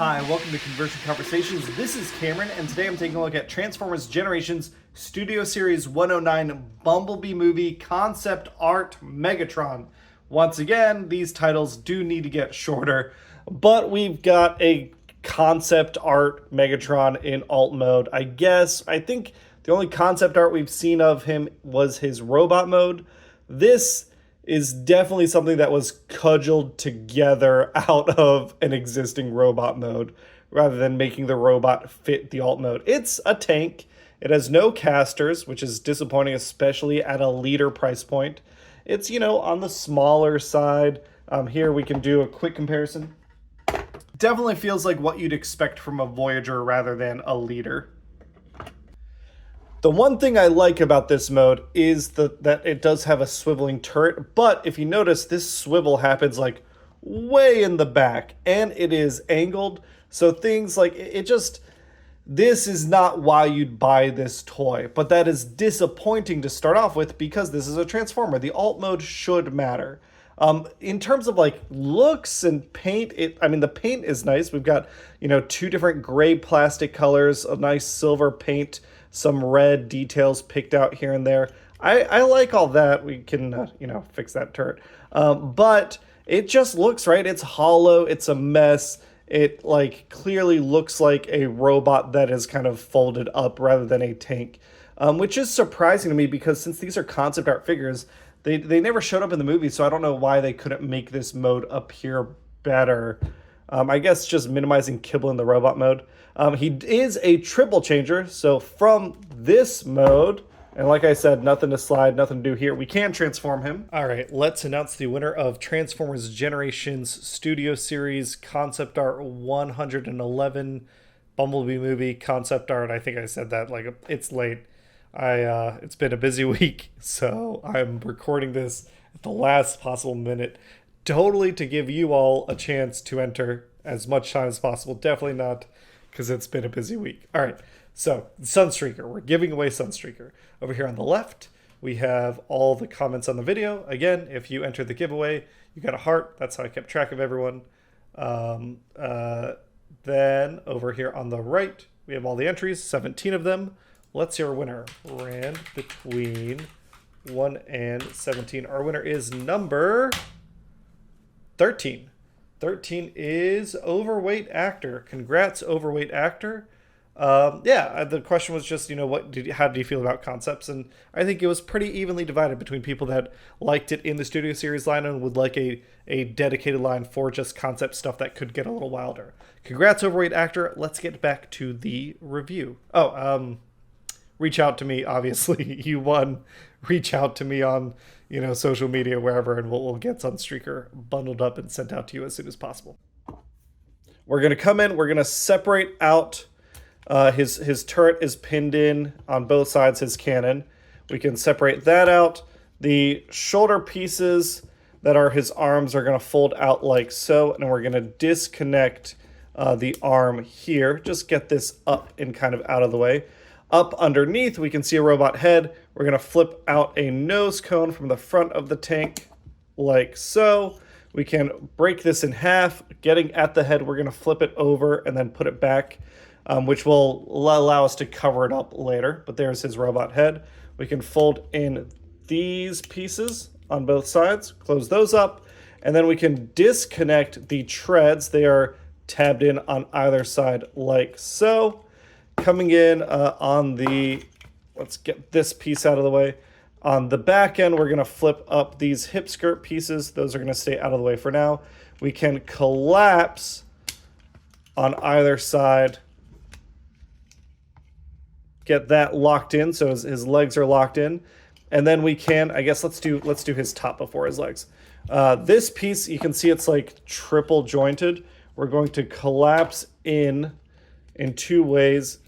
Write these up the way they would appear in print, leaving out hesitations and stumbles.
Hi, welcome to Conversion Conversations. This is Cameron, and today I'm taking a look at Transformers Generations Studio Series 109 Bumblebee Movie Concept Art Megatron. Once again, these titles do need to get shorter, but we've got a concept art Megatron in alt mode. I think the only concept art we've seen of him was his robot mode. This is definitely something that was cudgeled together out of an existing robot mode rather than making the robot fit the alt mode. It's a tank. It has no casters, which is disappointing, especially at a leader price point. It's, on the smaller side. Here we can do a quick comparison. Definitely feels like what you'd expect from a Voyager rather than a leader. The one thing I like about this mode is that it does have a swiveling turret, but if you notice, this swivel happens like way in the back, and it is angled, so things like this is not why you'd buy this toy, but that is disappointing to start off with because this is a Transformer. The alt mode should matter. In terms of like looks and paint, the paint is nice. We've got, two different gray plastic colors, a nice silver paint, some red details picked out here and there. I like all that. We can, fix that turret. But it just looks right. It's hollow. It's a mess. It clearly looks like a robot that is kind of folded up rather than a tank, which is surprising to me because since these are concept art figures, they never showed up in the movie, so I don't know why they couldn't make this mode appear better. I guess just minimizing kibble in the robot mode. He is a triple changer, so from this mode, and like I said, nothing to slide, nothing to do here, we can transform him. All right, let's announce the winner of Transformers Generations Studio Series Concept Art 111 Bumblebee Movie Concept Art. I think I said that, it's late. It's been a busy week, so I'm recording this at the last possible minute, totally to give you all a chance to enter as much time as possible. Definitely not because it's been a busy week. All right, so Sunstreaker. We're giving away Sunstreaker. Over here on the left, we have all the comments on the video. Again, if you entered the giveaway, you got a heart. That's how I kept track of everyone. Then over here on the right, we have all the entries, 17 of them. Let's see our winner. Ran between 1 and 17. Our winner is number 13. 13 is Overweight Actor. Congrats, Overweight Actor. The question was just, how did you feel about concepts? And I think it was pretty evenly divided between people that liked it in the Studio Series line and would like a dedicated line for just concept stuff that could get a little wilder. Congrats, Overweight Actor. Let's get back to the review. Reach out to me, obviously. You won. Reach out to me on, social media, wherever, and we'll get Sunstreaker bundled up and sent out to you as soon as possible. We're going to come in. We're going to separate out his turret is pinned in on both sides, his cannon. We can separate that out. The shoulder pieces that are his arms are going to fold out like so, and we're going to disconnect the arm here. Just get this up and kind of out of the way. Up underneath, we can see a robot head. We're going to flip out a nose cone from the front of the tank like so. We can break this in half. Getting at the head, we're going to flip it over and then put it back, which will allow us to cover it up later. But there's his robot head. We can fold in these pieces on both sides, close those up, and then we can disconnect the treads. They are tabbed in on either side like so. Coming in let's get this piece out of the way. On the back end, we're going to flip up these hip skirt pieces. Those are going to stay out of the way for now. We can collapse on either side. Get that locked in so his legs are locked in. And then we can, let's do his top before his legs. This piece, you can see it's like triple jointed. We're going to collapse in two ways.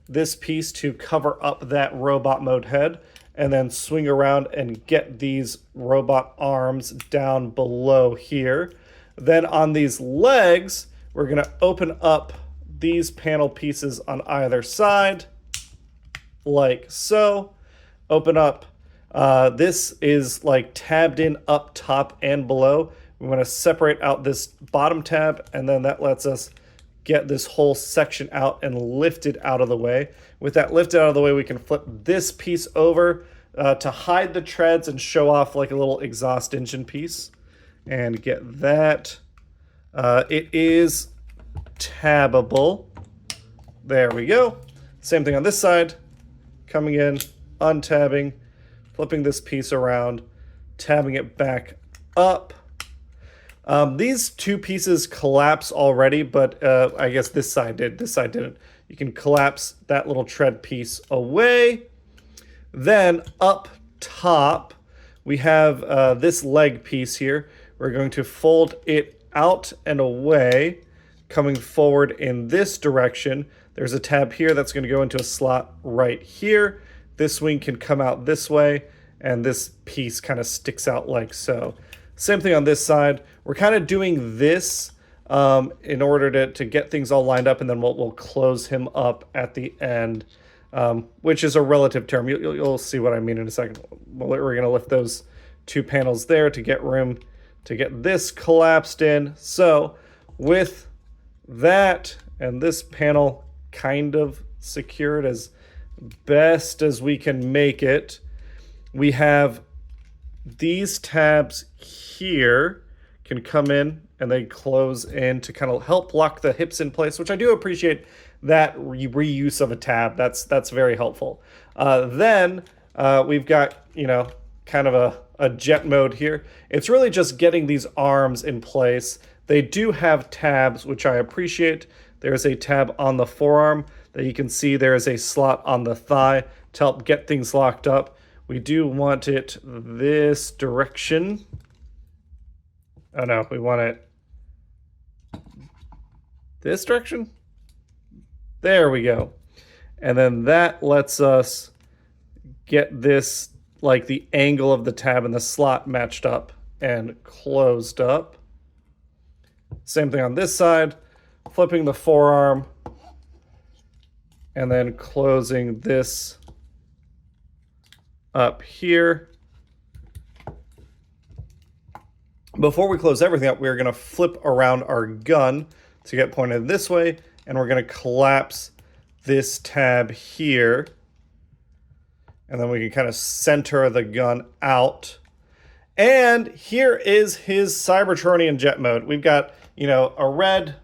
This piece to cover up that robot mode head, and then swing around and get these robot arms down below here. Then on these legs, we're going to open up these panel pieces on either side, like so. Open up. This is tabbed in up top and below. We want to separate out this bottom tab, and then that lets us get this whole section out and lift it out of the way. With that lifted out of the way, we can flip this piece over to hide the treads and show off like a little exhaust engine piece. And get that. It is tabbable. There we go. Same thing on this side. Coming in, untabbing, flipping this piece around, tabbing it back up. These two pieces collapse already, but I guess this side did. This side didn't. You can collapse that little tread piece away. Then up top, we have this leg piece here. We're going to fold it out and away, coming forward in this direction. There's a tab here that's going to go into a slot right here. This wing can come out this way, and this piece kind of sticks out like so. Same thing on this side. We're kind of doing this in order to get things all lined up, and then we'll close him up at the end, which is a relative term. You'll see what I mean in a second. We're going to lift those two panels there to get room to get this collapsed in. So with that and this panel kind of secured as best as we can make it, we have these tabs here can come in and they close in to kind of help lock the hips in place, which I do appreciate that reuse of a tab. That's very helpful. Then we've got, kind of a jet mode here. It's really just getting these arms in place. They do have tabs, which I appreciate. There's a tab on the forearm that you can see. There is a slot on the thigh to help get things locked up. We do want it this direction. Oh no, we want it this direction. There we go. And then that lets us get this, like the angle of the tab and the slot matched up and closed up. Same thing on this side, flipping the forearm and then closing this up here. Before we close everything up, we're going to flip around our gun to get pointed this way, and we're going to collapse this tab here. And then we can kind of center the gun out. And here is his Cybertronian jet mode. We've got, a red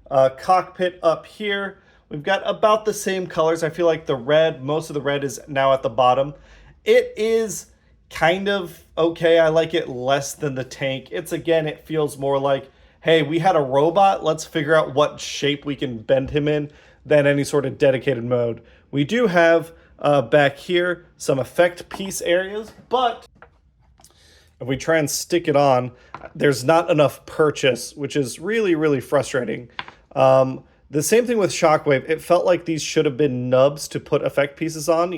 cockpit up here. We've got about the same colors. I feel like most of the red is now at the bottom. It is kind of okay. I like it less than the tank. It feels more like, hey, we had a robot. Let's figure out what shape we can bend him in than any sort of dedicated mode. We do have back here some effect piece areas, but if we try and stick it on, there's not enough purchase, which is really, really frustrating. The same thing with Shockwave. It felt like these should have been nubs to put effect pieces on.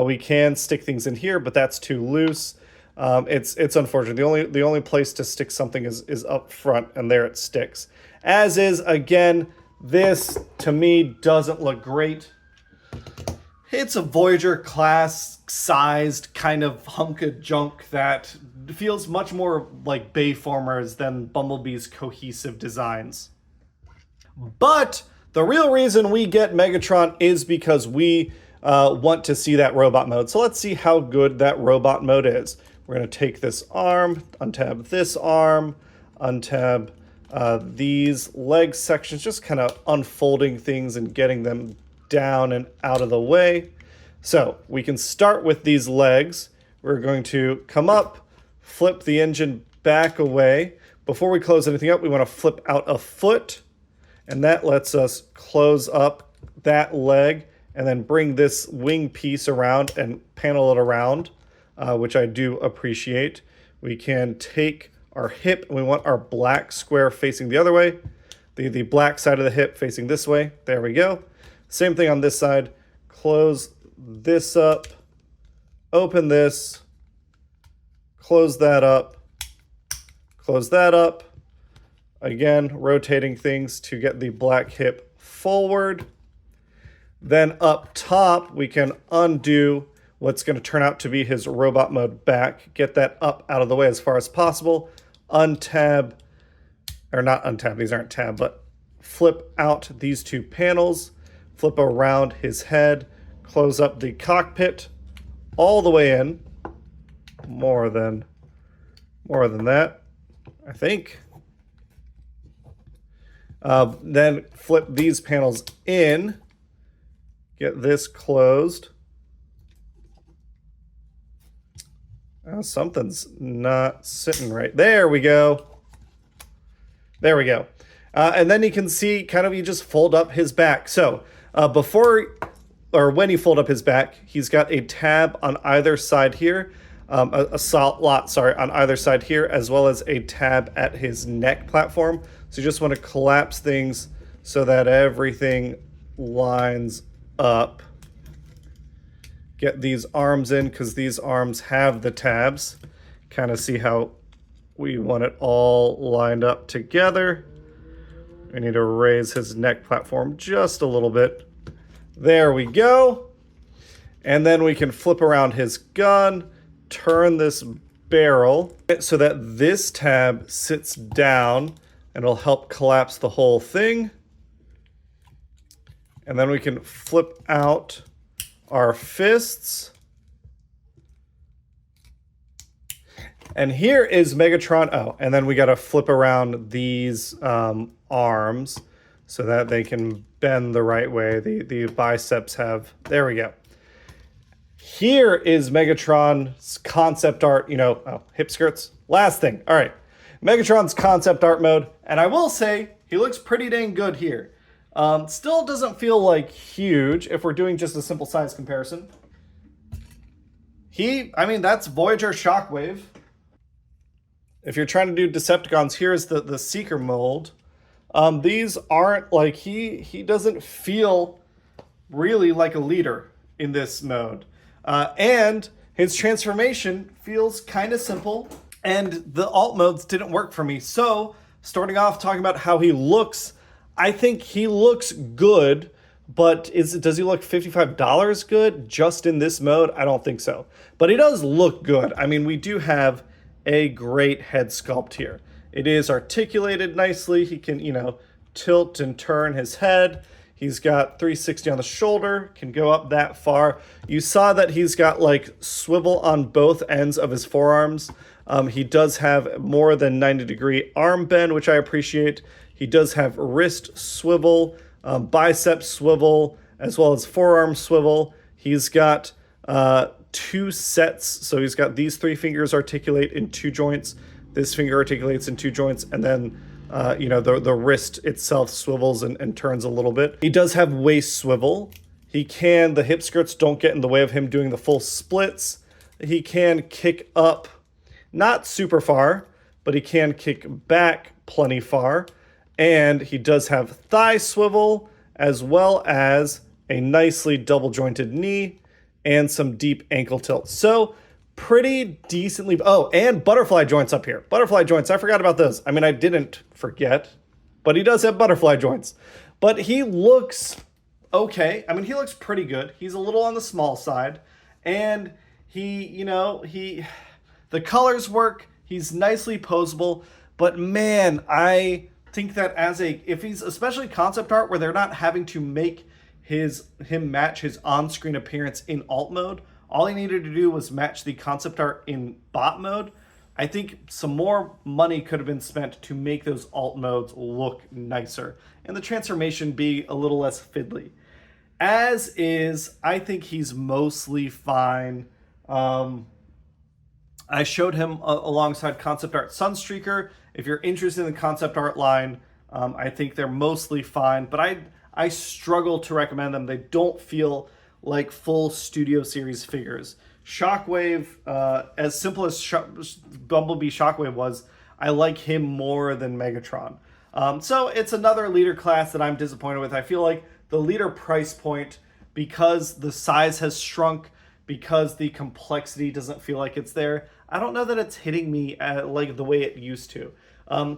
We can stick things in here, but that's too loose. It's unfortunate. The only place to stick something is up front, and there it sticks. As is, again, this to me doesn't look great. It's a Voyager class sized kind of hunk of junk that feels much more like Bayformers than Bumblebee's cohesive designs. But the real reason we get Megatron is because we want to see that robot mode. So let's see how good that robot mode is. We're going to take this arm, untab this arm, untab these leg sections, just kind of unfolding things and getting them down and out of the way. So we can start with these legs. We're going to come up, flip the engine back away. Before we close anything up, we want to flip out a foot, and that lets us close up that leg and then bring this wing piece around and panel it around, which I do appreciate. We can take our hip, and we want our black square facing the other way. The black side of the hip facing this way. There we go. Same thing on this side. Close this up, open this, close that up, close that up. Again, rotating things to get the black hip forward. Then up top, we can undo what's going to turn out to be his robot mode back. Get that up out of the way as far as possible. Untab, or not untab, these aren't tab, but flip out these two panels, flip around his head, close up the cockpit all the way in. More than that, I think. Then flip these panels in, get this closed. Something's not sitting right. There we go. There we go. And then you can see kind of you just fold up his back. So when you fold up his back, he's got a tab on either side here, a slot on either side here, as well as a tab at his neck platform. So you just want to collapse things so that everything lines up. Get these arms in because these arms have the tabs. Kind of see how we want it all lined up together. We need to raise his neck platform just a little bit. There we go. And then we can flip around his gun, turn this barrel so that this tab sits down, and it'll help collapse the whole thing. And then we can flip out our fists. And here is Megatron. Oh, and then we got to flip around these arms so that they can bend the right way. The biceps have, there we go. Here is Megatron's concept art, hip skirts. Last thing. All right. Megatron's concept art mode. And I will say, he looks pretty dang good here. Still doesn't feel like huge if we're doing just a simple size comparison. That's Voyager Shockwave. If you're trying to do Decepticons, here's the Seeker mold. These aren't like, he doesn't feel really like a leader in this mode. And his transformation feels kind of simple, and the alt modes didn't work for me. So starting off talking about how he looks, I think he looks good, but does he look $55 good just in this mode? I don't think so. But he does look good. I mean, we do have a great head sculpt here. It is articulated nicely. He can, tilt and turn his head. He's got 360 on the shoulder, can go up that far. You saw that he's got like swivel on both ends of his forearms. He does have more than 90-degree arm bend, which I appreciate. He does have wrist swivel, bicep swivel, as well as forearm swivel. He's got 2 sets. So he's got these 3 fingers articulate in 2 joints. This finger articulates in 2 joints. And then, the wrist itself swivels and turns a little bit. He does have waist swivel. The hip skirts don't get in the way of him doing the full splits. He can kick up, not super far, but he can kick back plenty far. And he does have thigh swivel, as well as a nicely double jointed knee and some deep ankle tilt. So pretty decently. Oh, and butterfly joints up here. Butterfly joints, I forgot about those. I didn't forget, but he does have butterfly joints. But he looks okay. He looks pretty good. He's a little on the small side. And the colors work. He's nicely posable. But man, I think that if he's especially concept art where they're not having to make him match his on-screen appearance in alt mode, all he needed to do was match the concept art in bot mode. I think some more money could have been spent to make those alt modes look nicer and the transformation be a little less fiddly. As is, I think he's mostly fine. I showed him alongside concept art Sunstreaker. If you're interested in the concept art line, I think they're mostly fine, but I struggle to recommend them. They don't feel like full Studio Series figures. Shockwave, as simple as Bumblebee Shockwave was, I like him more than Megatron. So it's another leader class that I'm disappointed with. I feel like the leader price point, because the size has shrunk, because the complexity doesn't feel like it's there, I don't know that it's hitting me like the way it used to.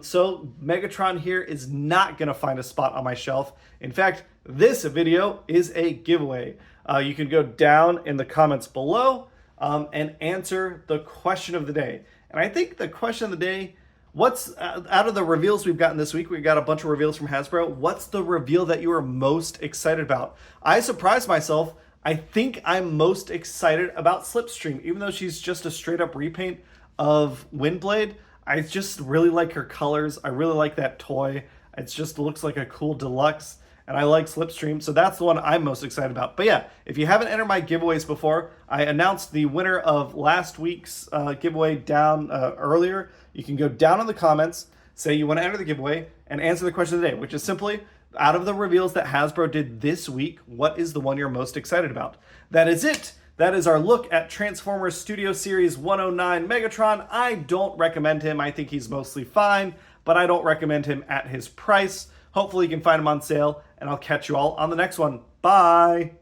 So Megatron here is not going to find a spot on my shelf. In fact, this video is a giveaway. You can go down in the comments below and answer the question of the day. And I think the question of the day What's out of the reveals we've gotten this week? We got a bunch of reveals from Hasbro. What's the reveal that you are most excited about? I surprised myself. I think I'm most excited about Slipstream, even though she's just a straight up repaint of Windblade. I just really like her colors. I really like that toy. It just looks like a cool deluxe. And I like Slipstream, so that's the one I'm most excited about. But yeah, if you haven't entered my giveaways before, I announced the winner of last week's giveaway down earlier. You can go down in the comments, say you want to enter the giveaway, and answer the question of the day, which is simply, out of the reveals that Hasbro did this week, what is the one you're most excited about? That is it. That is our look at Transformers Studio Series 109 Megatron. I don't recommend him. I think he's mostly fine, but I don't recommend him at his price. Hopefully you can find him on sale, and I'll catch you all on the next one. Bye!